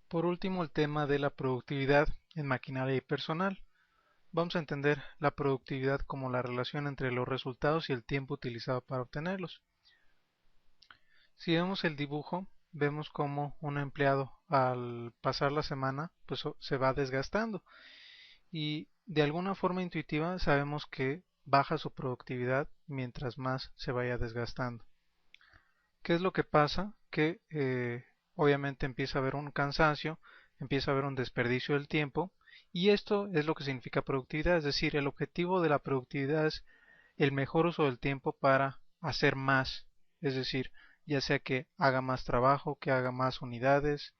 Por último, el tema de la productividad en maquinaria y personal. Vamos a entender la productividad como la relación entre los resultados y el tiempo utilizado para obtenerlos. Si vemos el dibujo, vemos cómo un empleado al pasar la semana pues se va desgastando y de alguna forma intuitiva sabemos que baja su productividad mientras más se vaya desgastando. ¿Qué es lo que pasa? Que obviamente empieza a haber un cansancio, empieza a haber un desperdicio del tiempo y esto es lo que significa productividad, es decir, el objetivo de la productividad es el mejor uso del tiempo para hacer más, es decir, ya sea que haga más trabajo, que haga más unidades,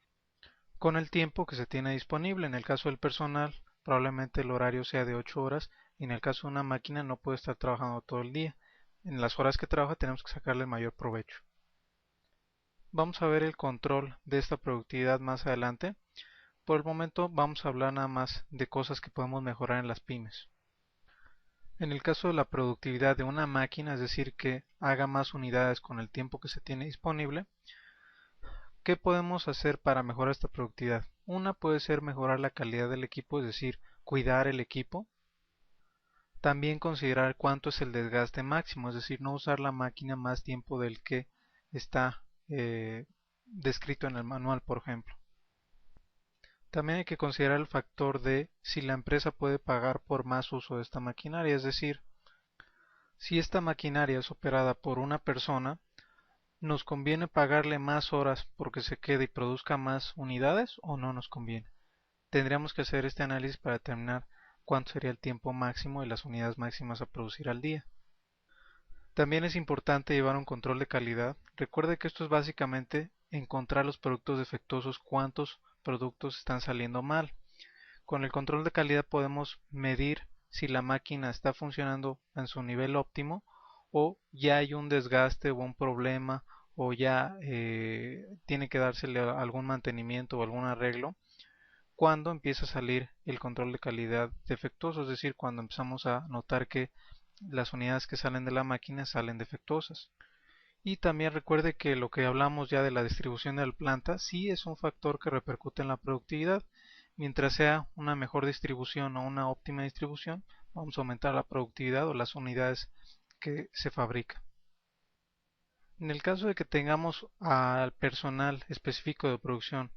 con el tiempo que se tiene disponible. En el caso del personal, probablemente el horario sea de 8 horas y en el caso de una máquina no puede estar trabajando todo el día. En las horas que trabaja tenemos que sacarle el mayor provecho. Vamos a ver el control de esta productividad más adelante. Por el momento vamos a hablar nada más de cosas que podemos mejorar en las pymes. En el caso de la productividad de una máquina, es decir, que haga más unidades con el tiempo que se tiene disponible, ¿qué podemos hacer para mejorar esta productividad? Una puede ser mejorar la calidad del equipo, es decir, cuidar el equipo. También considerar cuánto es el desgaste máximo, es decir, no usar la máquina más tiempo del que está descrito en el manual, por ejemplo. También hay que considerar el factor de si la empresa puede pagar por más uso de esta maquinaria, es decir, si esta maquinaria es operada por una persona, ¿nos conviene pagarle más horas porque se quede y produzca más unidades o no nos conviene? Tendríamos que hacer este análisis para determinar cuánto sería el tiempo máximo y las unidades máximas a producir al día. También es importante llevar un control de calidad. Recuerde que esto es básicamente encontrar los productos defectuosos, cuántos productos están saliendo mal. Con el control de calidad podemos medir si la máquina está funcionando en su nivel óptimo o ya hay un desgaste o un problema o ya tiene que dársele algún mantenimiento o algún arreglo cuando empieza a salir el control de calidad defectuoso, es decir, cuando empezamos a notar que las unidades que salen de la máquina salen defectuosas. Y también recuerde que lo que hablamos ya de la distribución de la planta sí es un factor que repercute en la productividad. Mientras sea una mejor distribución o una óptima distribución, vamos a aumentar la productividad o las unidades que se fabrican. En el caso de que tengamos al personal específico de producción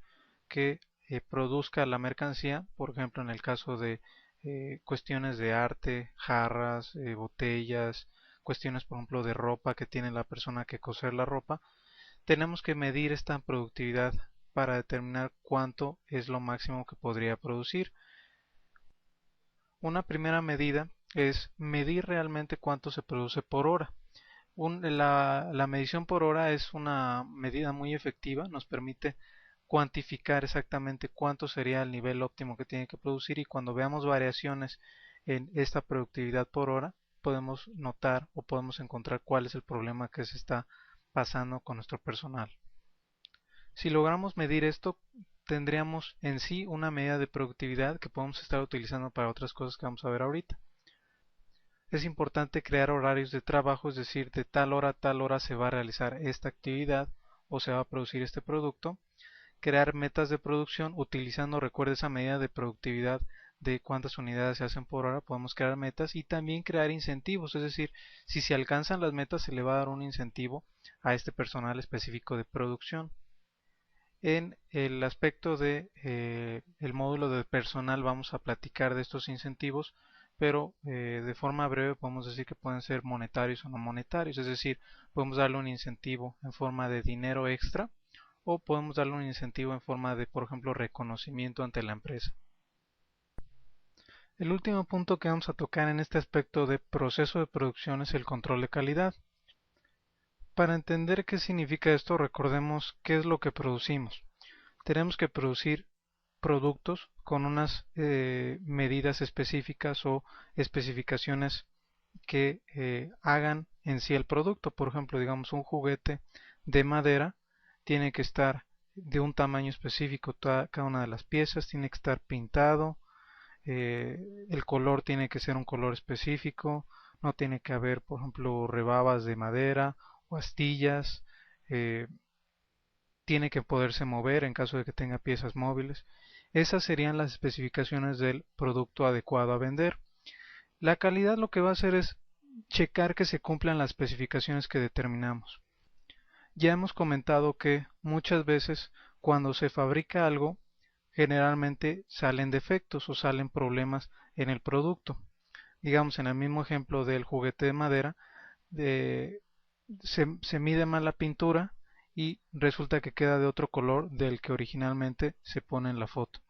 que produzca la mercancía, por ejemplo en el caso de cuestiones de arte, jarras, botellas, cuestiones por ejemplo de ropa que tiene la persona que coser la ropa, tenemos que medir esta productividad para determinar cuánto es lo máximo que podría producir. Una primera medida es medir realmente cuánto se produce por hora. La medición por hora es una medida muy efectiva, nos permite cuantificar exactamente cuánto sería el nivel óptimo que tiene que producir y cuando veamos variaciones en esta productividad por hora podemos notar o podemos encontrar cuál es el problema que se está pasando con nuestro personal. Si logramos medir esto, tendríamos en sí una medida de productividad que podemos estar utilizando para otras cosas que vamos a ver ahorita. Es importante crear horarios de trabajo, es decir, de tal hora a tal hora se va a realizar esta actividad o se va a producir este producto. Crear metas de producción utilizando, recuerda esa medida de productividad de cuántas unidades se hacen por hora, podemos crear metas y también crear incentivos, es decir, si se alcanzan las metas se le va a dar un incentivo a este personal específico de producción. En el aspecto de el módulo de personal vamos a platicar de estos incentivos, pero de forma breve podemos decir que pueden ser monetarios o no monetarios, es decir, podemos darle un incentivo en forma de dinero extra o podemos darle un incentivo en forma de, por ejemplo, reconocimiento ante la empresa. El último punto que vamos a tocar en este aspecto de proceso de producción es el control de calidad. Para entender qué significa esto, recordemos qué es lo que producimos. Tenemos que producir productos con unas medidas específicas o especificaciones que hagan en sí el producto. Por ejemplo, digamos un juguete de madera tiene que estar de un tamaño específico, cada una de las piezas tiene que estar pintado, el color tiene que ser un color específico, no tiene que haber, por ejemplo, rebabas de madera o astillas, eh, tiene que poderse mover en caso de que tenga piezas móviles. Esas serían las especificaciones del producto adecuado a vender. La calidad lo que va a hacer es checar que se cumplan las especificaciones que determinamos. Ya hemos comentado que muchas veces cuando se fabrica algo, generalmente salen defectos o salen problemas en el producto. Digamos, en el mismo ejemplo del juguete de madera, se mide mal la pintura y resulta que queda de otro color del que originalmente se pone en la foto.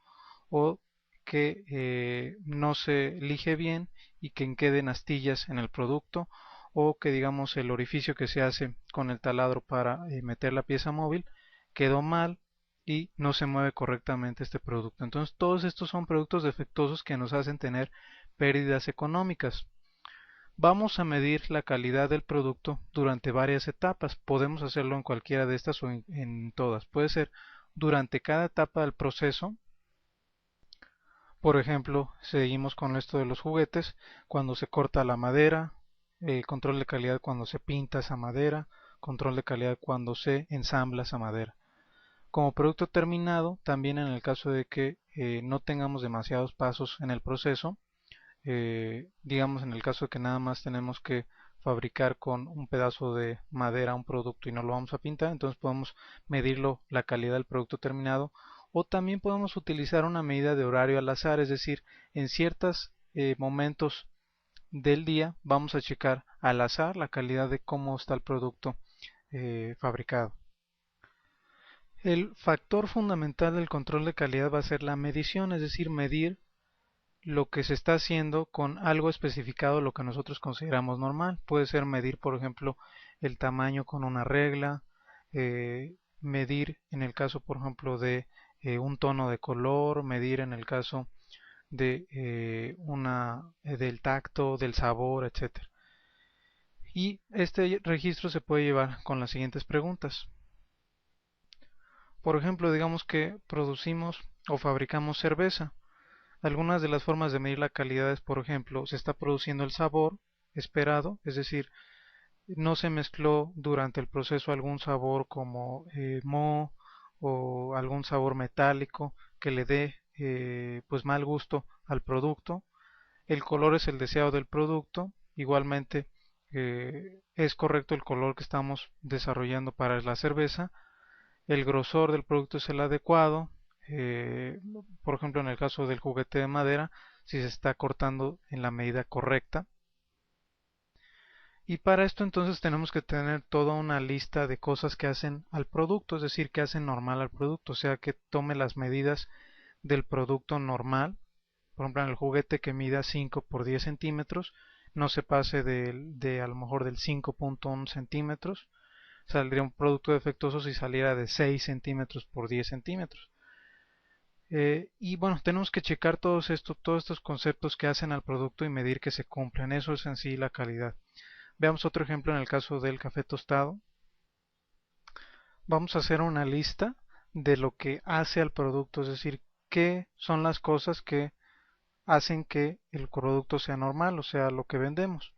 O que no se elige bien y que queden astillas en el producto, o que digamos el orificio que se hace con el taladro para meter la pieza móvil quedó mal y no se mueve correctamente este producto. Entonces todos estos son productos defectuosos que nos hacen tener pérdidas económicas. Vamos a medir la calidad del producto durante varias etapas. Podemos hacerlo en cualquiera de estas o en todas. Puede ser durante cada etapa del proceso. Por ejemplo, seguimos con esto de los juguetes, cuando se corta la madera, control de calidad cuando se pinta esa madera, control de calidad cuando se ensambla esa madera. Como producto terminado, también en el caso de que no tengamos demasiados pasos en el proceso, digamos en el caso de que nada más tenemos que fabricar con un pedazo de madera un producto y no lo vamos a pintar, entonces podemos medirlo la calidad del producto terminado, o también podemos utilizar una medida de horario al azar, es decir, en ciertos momentos del día vamos a checar al azar la calidad de cómo está el producto fabricado. El factor fundamental del control de calidad va a ser la medición, es decir, medir lo que se está haciendo con algo especificado, lo que nosotros consideramos normal. Puede ser medir, por ejemplo, el tamaño con una regla, medir en el caso, por ejemplo, de un tono de color, medir en el caso de del tacto, del sabor, etcétera. Y este registro se puede llevar con las siguientes preguntas. Por ejemplo, digamos que producimos o fabricamos cerveza. Algunas de las formas de medir la calidad es, por ejemplo, se está produciendo el sabor esperado, es decir, no se mezcló durante el proceso algún sabor como moho o algún sabor metálico que le dé pues mal gusto al producto. El color es el deseado del producto. Igualmente es correcto el color que estamos desarrollando para la cerveza. El grosor del producto es el adecuado. Por ejemplo, en el caso del juguete de madera, si se está cortando en la medida correcta. Y para esto entonces tenemos que tener toda una lista de cosas que hacen al producto, es decir, que hacen normal al producto, o sea, que tome las medidas del producto normal. Por ejemplo, en el juguete que mida 5 por 10 centímetros, no se pase de a lo mejor del 5.1 centímetros. Saldría un producto defectuoso si saliera de 6 centímetros por 10 centímetros. Y bueno, tenemos que checar todos estos conceptos que hacen al producto y medir que se cumplen. Eso es en sí la calidad. Veamos otro ejemplo en el caso del café tostado. Vamos a hacer una lista de lo que hace al producto, es decir, qué son las cosas que hacen que el producto sea normal, o sea, lo que vendemos.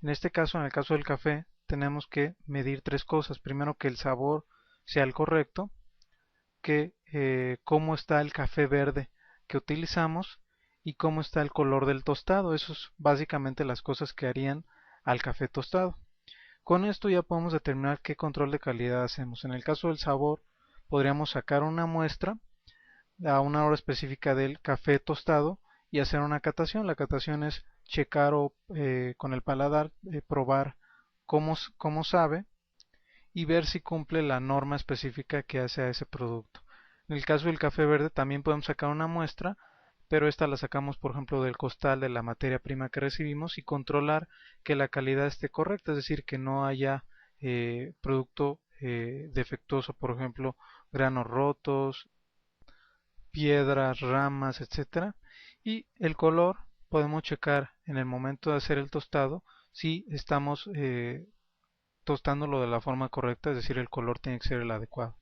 En este caso, en el caso del café, tenemos que medir tres cosas. Primero, que el sabor sea el correcto, que cómo está el café verde que utilizamos y cómo está el color del tostado. Eso es básicamente las cosas que harían al café tostado. Con esto ya podemos determinar qué control de calidad hacemos. En el caso del sabor, podríamos sacar una muestra a una hora específica del café tostado y hacer una catación. La catación es checar o con el paladar probar cómo sabe y ver si cumple la norma específica que hace a ese producto. En el caso del café verde también podemos sacar una muestra, pero esta la sacamos por ejemplo del costal de la materia prima que recibimos y controlar que la calidad esté correcta, es decir, que no haya producto defectuoso, por ejemplo, granos rotos, piedras, ramas, etcétera. Y el color podemos checar en el momento de hacer el tostado si estamos tostándolo de la forma correcta, es decir, el color tiene que ser el adecuado.